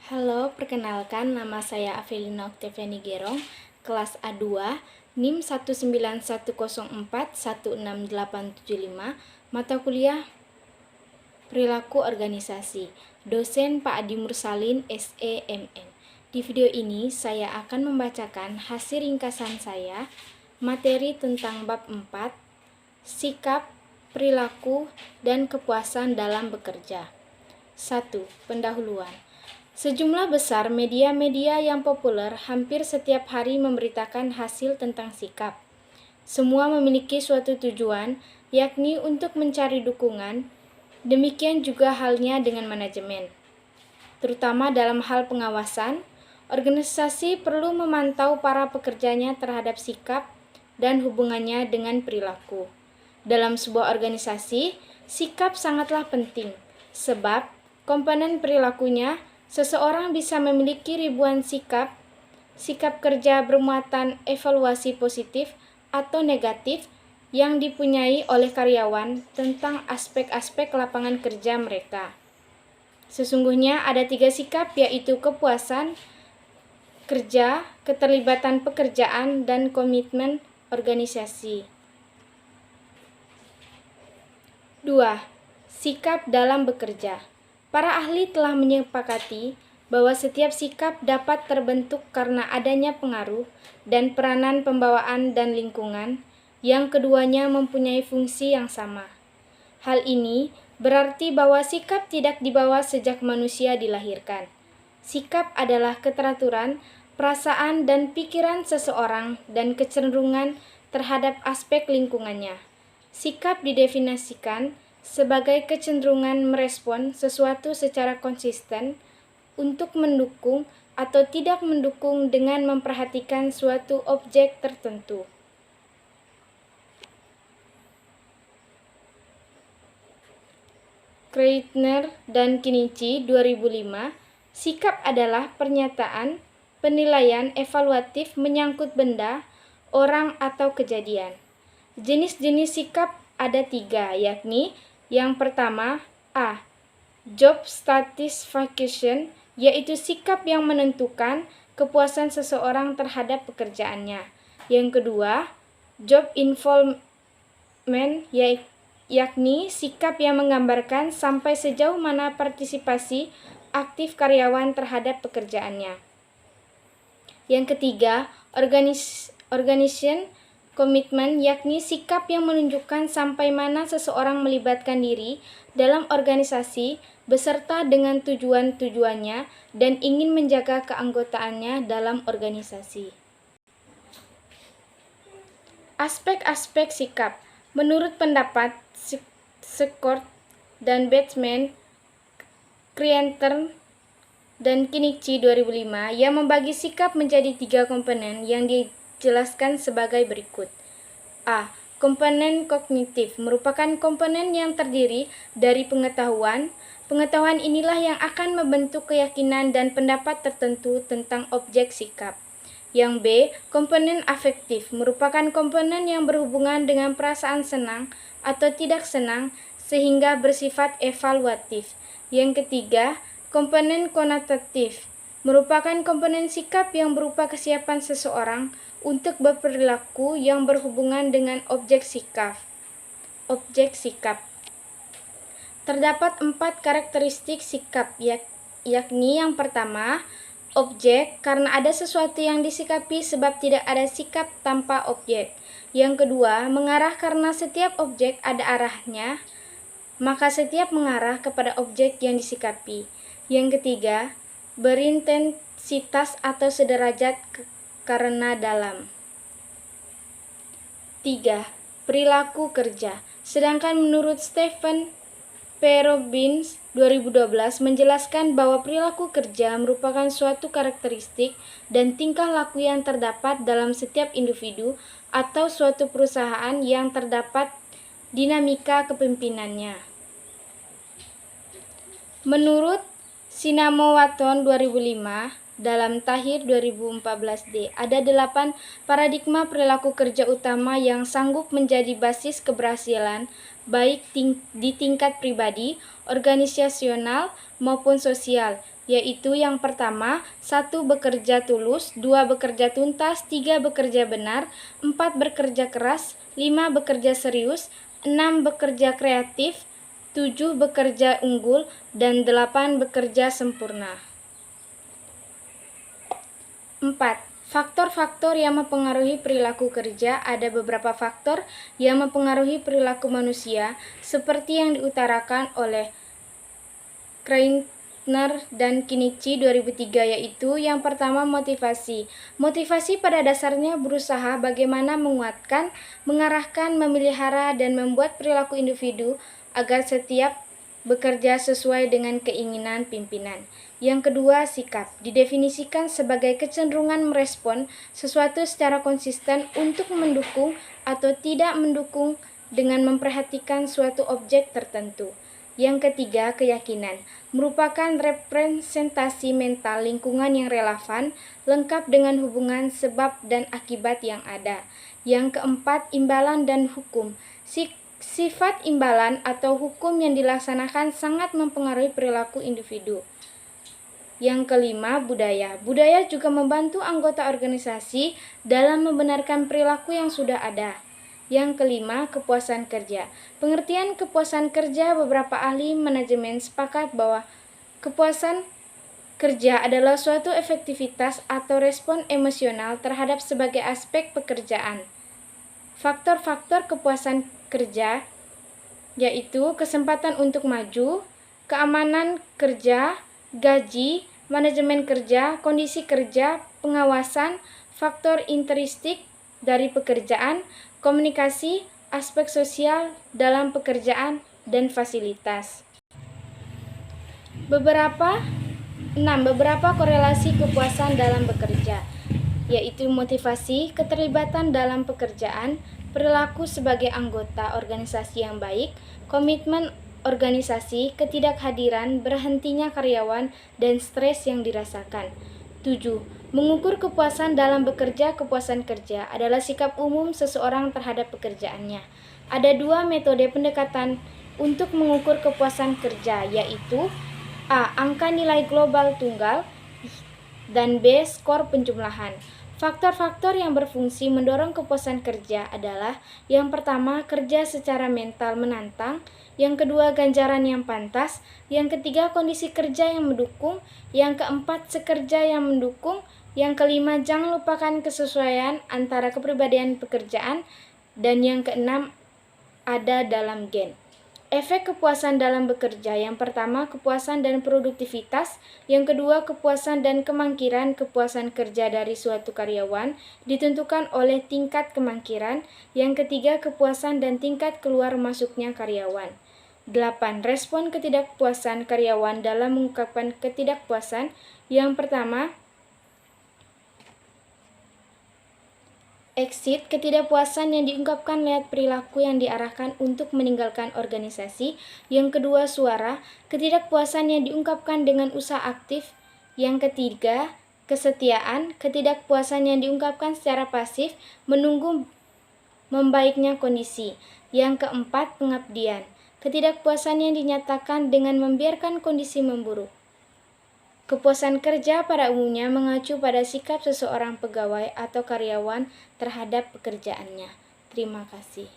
Halo, perkenalkan nama saya Avelina Oktaviani Gerong, kelas A2, NIM 19104167875, mata kuliah Perilaku Organisasi, dosen Pak Adi Mursalin, SEMN. Di video ini saya akan membacakan hasil ringkasan saya, materi tentang bab 4, sikap, perilaku, dan kepuasan dalam bekerja. 1. Pendahuluan. Sejumlah besar media-media yang populer hampir setiap hari memberitakan hasil tentang sikap. Semua memiliki suatu tujuan, yakni untuk mencari dukungan. Demikian juga halnya dengan manajemen. Terutama dalam hal pengawasan, organisasi perlu memantau para pekerjanya terhadap sikap dan hubungannya dengan perilaku. Dalam sebuah organisasi, sikap sangatlah penting, sebab komponen perilakunya, seseorang bisa memiliki ribuan sikap kerja bermuatan evaluasi positif atau negatif yang dipunyai oleh karyawan tentang aspek-aspek lapangan kerja mereka. Sesungguhnya ada 3 sikap, yaitu kepuasan kerja, keterlibatan pekerjaan, dan komitmen organisasi. 2. Sikap dalam bekerja. Para ahli telah menyepakati bahwa setiap sikap dapat terbentuk karena adanya pengaruh dan peranan pembawaan dan lingkungan, yang keduanya mempunyai fungsi yang sama. Hal ini berarti bahwa sikap tidak dibawa sejak manusia dilahirkan. Sikap adalah keteraturan, perasaan dan pikiran seseorang dan kecenderungan terhadap aspek lingkungannya. Sikap didefinisikan sebagai kecenderungan merespon sesuatu secara konsisten untuk mendukung atau tidak mendukung dengan memperhatikan suatu objek tertentu. Kreitner dan Kinichi 2005, sikap adalah pernyataan, penilaian evaluatif menyangkut benda, orang atau kejadian. Jenis-jenis sikap ada 3, yakni yang pertama, A. Job satisfaction, yaitu sikap yang menentukan kepuasan seseorang terhadap pekerjaannya. Yang kedua, job involvement, yakni sikap yang menggambarkan sampai sejauh mana partisipasi aktif karyawan terhadap pekerjaannya. Yang ketiga, organization komitmen, yakni sikap yang menunjukkan sampai mana seseorang melibatkan diri dalam organisasi beserta dengan tujuan-tujuannya dan ingin menjaga keanggotaannya dalam organisasi. Aspek-aspek sikap. Menurut pendapat Scott dan Bateman, Kreitner dan Kinichi 2005, yang membagi sikap menjadi 3 komponen yang dijelaskan sebagai berikut. A. Komponen kognitif merupakan komponen yang terdiri dari pengetahuan. Pengetahuan inilah yang akan membentuk keyakinan dan pendapat tertentu tentang objek sikap. Yang B. Komponen afektif merupakan komponen yang berhubungan dengan perasaan senang atau tidak senang sehingga bersifat evaluatif. Yang ketiga, komponen konotatif merupakan komponen sikap yang berupa kesiapan seseorang untuk berperilaku yang berhubungan dengan objek sikap. Terdapat 4 karakteristik sikap, yakni yang pertama, objek, karena ada sesuatu yang disikapi sebab tidak ada sikap tanpa objek. Yang kedua, mengarah, karena setiap objek ada arahnya, maka setiap mengarah kepada objek yang disikapi. Yang ketiga, berintensitas atau sederajat karena dalam. 3. Perilaku kerja. Sedangkan menurut Stephen P. Robbins 2012 menjelaskan bahwa perilaku kerja merupakan suatu karakteristik dan tingkah laku yang terdapat dalam setiap individu atau suatu perusahaan yang terdapat dinamika kepemimpinannya. Menurut Sinamo Watton 2005, dalam Tahir 2014D. Ada 8 paradigma perilaku kerja utama yang sanggup menjadi basis keberhasilan baik di tingkat pribadi, organisasional, maupun sosial, yaitu yang pertama, 1. Bekerja tulus, 2. Bekerja tuntas, 3. Bekerja benar, 4. Bekerja keras, 5. Bekerja serius, 6. Bekerja kreatif, 7. Bekerja unggul, dan 8. Bekerja sempurna. 4. Faktor-faktor yang mempengaruhi perilaku kerja. Ada beberapa faktor yang mempengaruhi perilaku manusia, seperti yang diutarakan oleh Kreitner dan Kinichi 2003, yaitu yang pertama motivasi. Motivasi pada dasarnya berusaha bagaimana menguatkan, mengarahkan, memelihara, dan membuat perilaku individu agar setiap bekerja sesuai dengan keinginan pimpinan. Yang kedua, sikap. Didefinisikan sebagai kecenderungan merespon sesuatu secara konsisten untuk mendukung atau tidak mendukung dengan memperhatikan suatu objek tertentu. Yang ketiga, keyakinan. Merupakan representasi mental lingkungan yang relevan, lengkap dengan hubungan sebab dan akibat yang ada. Yang keempat, imbalan dan hukum. Sifat imbalan atau hukum yang dilaksanakan sangat mempengaruhi perilaku individu. Yang kelima, budaya. Budaya juga membantu anggota organisasi dalam membenarkan perilaku yang sudah ada. Yang kelima, kepuasan kerja. Pengertian kepuasan kerja, beberapa ahli manajemen sepakat bahwa kepuasan kerja adalah suatu efektivitas atau respon emosional terhadap sebagai aspek pekerjaan. Faktor-faktor kepuasan kerja yaitu kesempatan untuk maju, keamanan kerja, gaji, manajemen kerja, kondisi kerja, pengawasan, faktor intrinsik dari pekerjaan, komunikasi, aspek sosial dalam pekerjaan, dan fasilitas. Beberapa korelasi kepuasan dalam bekerja, yaitu motivasi, keterlibatan dalam pekerjaan, perilaku sebagai anggota organisasi yang baik, komitmen organisasi, ketidakhadiran, berhentinya karyawan, dan stres yang dirasakan. 7. Mengukur kepuasan dalam bekerja. Kepuasan kerja adalah sikap umum seseorang terhadap pekerjaannya. Ada 2 metode pendekatan untuk mengukur kepuasan kerja, yaitu A. Angka nilai global tunggal, dan B. Skor penjumlahan. Faktor-faktor yang berfungsi mendorong kepuasan kerja adalah yang pertama, kerja secara mental menantang, yang kedua, ganjaran yang pantas, yang ketiga, kondisi kerja yang mendukung, yang keempat, sekerja yang mendukung, yang kelima, jangan lupakan kesesuaian antara kepribadian pekerjaan, dan yang keenam, ada dalam gen. Efek kepuasan dalam bekerja. Yang pertama, kepuasan dan produktivitas. Yang kedua, kepuasan dan kemangkiran. Kepuasan kerja dari suatu karyawan ditentukan oleh tingkat kemangkiran. Yang ketiga, kepuasan dan tingkat keluar masuknya karyawan. 8. Respon ketidakpuasan karyawan dalam mengungkapkan ketidakpuasan. Yang pertama, exit, ketidakpuasan yang diungkapkan lewat perilaku yang diarahkan untuk meninggalkan organisasi. Yang kedua, suara, ketidakpuasan yang diungkapkan dengan usaha aktif. Yang ketiga, kesetiaan, ketidakpuasan yang diungkapkan secara pasif, menunggu membaiknya kondisi. Yang keempat, pengabdian, ketidakpuasan yang dinyatakan dengan membiarkan kondisi memburuk. Kepuasan kerja pada umumnya mengacu pada sikap seseorang pegawai atau karyawan terhadap pekerjaannya. Terima kasih.